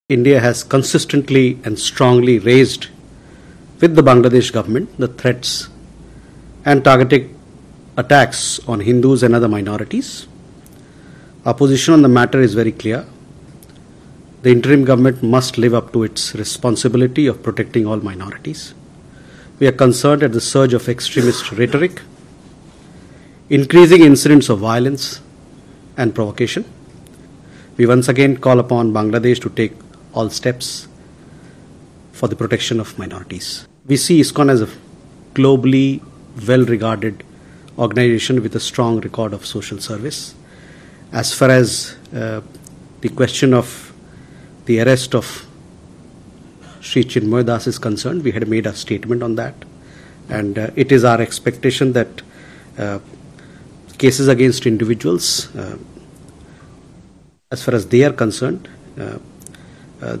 India has consistently and strongly raised with the Bangladesh government the threats and targeted attacks on Hindus and other minorities. Our position on the matter is very clear. The interim government must live up to its responsibility of protecting all minorities. We are concerned at the surge of extremist rhetoric, increasing incidents of violence and provocation. We once again call upon Bangladesh to take all steps for the protection of minorities. We see ISKCON as a globally well-regarded organization with a strong record of social service. As far as the question of the arrest of Sri Chinmoy Das is concerned, we had made a statement on that, and it is our expectation that cases against individuals, as far as they are concerned,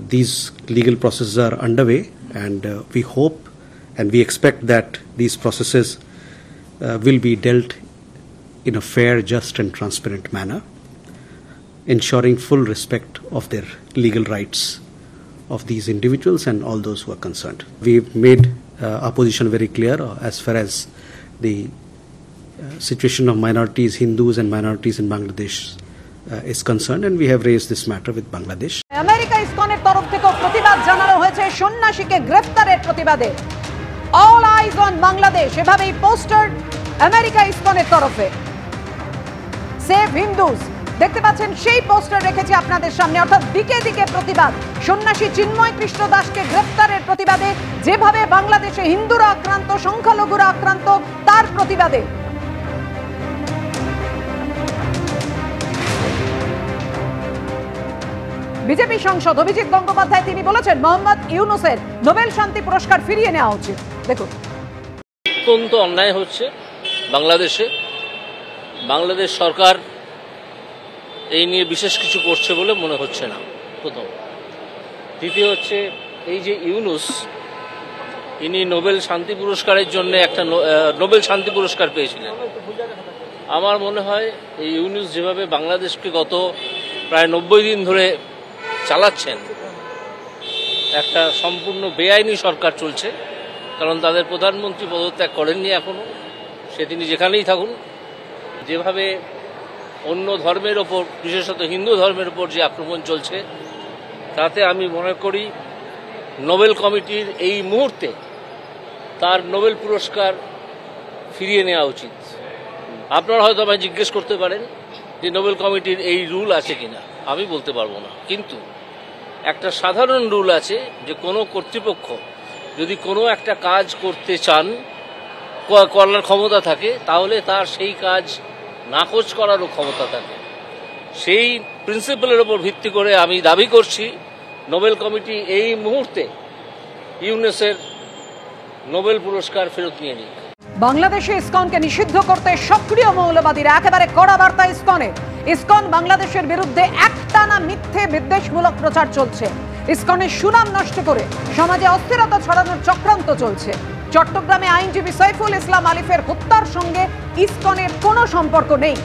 these legal processes are underway, and we hope and we expect that these processes will be dealt in a fair, just and transparent manner, ensuring full respect of their legal rights of these individuals and all those who are concerned. We've made our position very clear as far as the situation of minorities, Hindus and minorities in Bangladesh is concerned, and we have raised this matter with Bangladesh. America ইসকনের তরফ থেকে প্রতিবাদ জানানো হয়েছে সন্ন্যাসীকে গ্রেফতারের প্রতিবাদে। All eyes on Bangladesh এভাবেই poster America ইসকনের তরফে। সেভ হিন্দুস দেখতে পাচ্ছেন সেই পোস্টার রেখেছি আপনাদের সামনে, অর্থাৎ দিকে দিকে প্রতিবাদ। সন্ন্যাসী চিন্ময় কৃষ্ণ দাসকে গ্রেফতারের প্রতিবাদে, যেভাবে বাংলাদেশে হিন্দুরা আক্রান্ত, সংখ্যালঘুরা আক্রান্ত, তার প্রতিবাদে। বিজেপি সাংসদ অভিজিৎ গঙ্গোপাধ্যায় তিনি বলেছেন মোহাম্মদ ইউনুসের নোবেল শান্তি পুরস্কার ফিরিয়ে নেওয়া উচিত। দেখুন, অত্যন্ত অন্যায় হচ্ছে বাংলাদেশে। বাংলাদেশ সরকার এই নিয়ে বিশেষ কিছু করছে বলে মনে হচ্ছে না, প্রথম। দ্বিতীয় হচ্ছে, এই যে ইউনুস, ইনি নোবেল শান্তি পুরস্কারের জন্য একটা নোবেল শান্তি পুরস্কার পেয়েছিলেন। আমার মনে হয় এই ইউনুস যেভাবে বাংলাদেশকে গত প্রায় 90 দিন ধরে চালাচ্ছেন, একটা সম্পূর্ণ বেআইনি সরকার চলছে, কারণ তাদের প্রধানমন্ত্রী পদত্যাগ করেননি এখনো, সে তিনি যেখানেই থাকুন। যেভাবে অন্য ধর্মের ওপর, বিশেষত হিন্দু ধর্মের ওপর যে আক্রমণ চলছে, তাতে আমি মনে করি নোবেল কমিটির এই মুহূর্তে তার নোবেল পুরস্কার ফিরিয়ে নেওয়া উচিত। আপনারা হয়তো আমায় জিজ্ঞেস করতে পারেন যে নোবেল কমিটির এই রুল আছে কিনা, আমি বলতে পারবো না, কিন্তু একটা সাধারণ রুল আছে যে কোনো কর্তৃপক্ষ যদি কোনো একটা কাজ করতে চান, করার ক্ষমতা থাকে, তাহলে তার সেই কাজ নাকচ করারও ক্ষমতা থাকে। সেই প্রিন্সিপালের ওপর ভিত্তি করে আমি দাবি করছি নোবেল কমিটি এই মুহূর্তে ইউনুসের নোবেল পুরস্কার ফেরত নিয়ে নিক। বাংলাদেশে ইসকনকে নিষিদ্ধ করতে সক্রিয় মৌলবাদীরা, একেবারে কড়া বার্তা ইসকনের। ইসকন বাংলাদেশের বিরুদ্ধে একটানা মিথ্যে বিদ্বেষমূলক প্রচার চলছে। ইসকনের সুনাম নষ্ট করে সমাজে অস্থিরতা ছড়ানোর চক্রান্ত চলছে। চট্টগ্রামে আইনজীবী সাইফুল ইসলাম আলিফের হত্যার সঙ্গে ইসকনের কোনো সম্পর্ক নেই,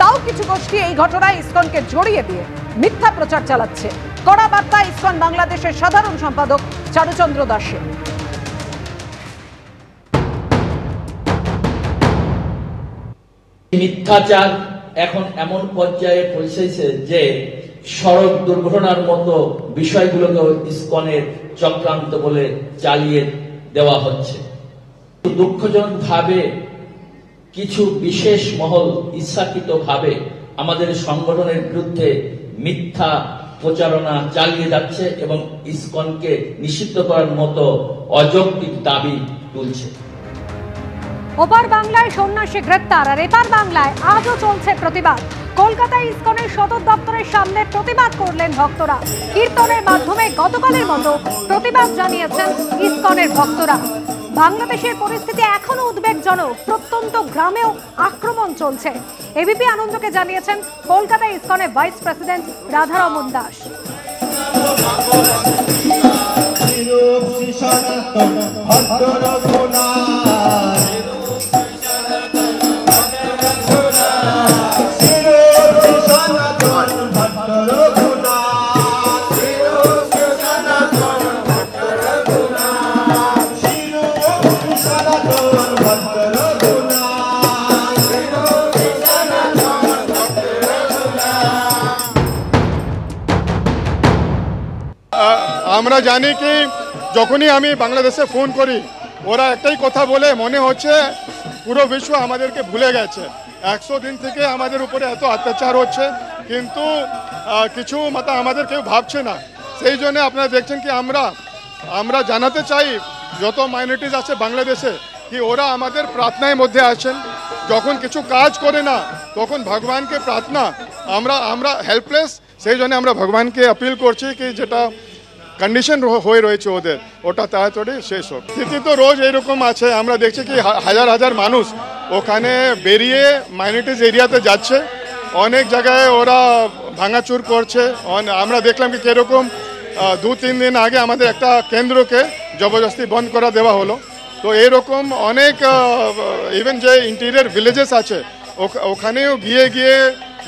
তাও কিছু গোষ্ঠী এই ঘটনায় ইসকনকে জড়িয়ে দিয়ে মিথ্যা প্রচার চালাচ্ছে। কড়া বার্তা ইসকন বাংলাদেশের সাধারণ সম্পাদক চারুচন্দ্র দাসের। মিথ্যাচার এখন এমন পর্যায়ে পৌঁছেছে যে সড়ক দুর্ঘটনার মতো বিষয়গুলোকে ইসকনের চক্রান্ত বলে চালিয়ে দেওয়া হচ্ছে। দুঃখজনক ভাবে কিছু বিশেষ মহল ইচ্ছাকৃতভাবে আমাদের সংগঠনের বিরুদ্ধে মিথ্যা প্রচারণা চালিয়ে যাচ্ছে এবং ইসকনকে নিষিদ্ধ করার মতো অযৌক্তিক দাবি তুলছে। ওপার বাংলায় সন্ন্যাসী গ্রেপ্তার, আর এপার বাংলায় আজও চলছে প্রতিবাদ। কলকাতায় ইসকনের সদর দপ্তরের সামনে প্রতিবাদ করলেন ভক্তরা। কীর্তনের মাধ্যমে গতকালের মতো প্রতিবাদ জানিয়েছেন ইসকনের ভক্তরা। বাংলাদেশের পরিস্থিতি এখনো উদ্বেগজনক, প্রত্যন্ত গ্রামেও আক্রমণ চলছে। এবিপি আনন্দকে জানিয়েছেন কলকাতায় ইসকনের ভাইস প্রেসিডেন্ট রাধারমন দাস। আমরা জানি কি যখনই আমি বাংলাদেশে ফোন করি ওরা একটাই কথা বলে, মনে হচ্ছে পুরো বিশ্ব আমাদেরকে ভুলে গেছে। 100 দিন থেকে আমাদের উপরে এত অত্যাচার হচ্ছে, কিন্তু কিছু আমাদের কেউ ভাবছে না। সেই জন্য আপনারা দেখছেন কি আমরা জানাতে চাই যত মাইনরিটিস আছে বাংলাদেশে, কি ওরা আমাদের প্রার্থনার মধ্যে আছেন। যখন কিছু কাজ করে না তখন ভগবানকে প্রার্থনা, আমরা হেল্পলেস, সেই জন্য আমরা ভগবানকে আপিল করছি কি যেটা কন্ডিশন হয়ে রয়েছে ওদের, ওটা তাড়াতাড়ি শেষ হোক। স্থিতি তো রোজ এরকম আছে, আমরা দেখছি কি হাজার হাজার মানুষ ওখানে বেরিয়ে মাইনরিটিস এরিয়াতে যাচ্ছে, অনেক জায়গায় ওরা ভাঙাচুর করছে। আমরা দেখলাম কি কীরকম 2-3 দিন আগে আমাদের একটা কেন্দ্রকে জবরদস্তি বন্ধ করা দেওয়া হলো। তো এরকম অনেক ইভেন যে ইন্টেরিয়র ভিলেজেস আছে ওখানেও গিয়ে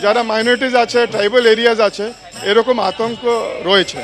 যারা মাইনরিটিস আছে, ট্রাইবাল এরিয়াজ আছে, এরকম আতঙ্ক রয়েছে।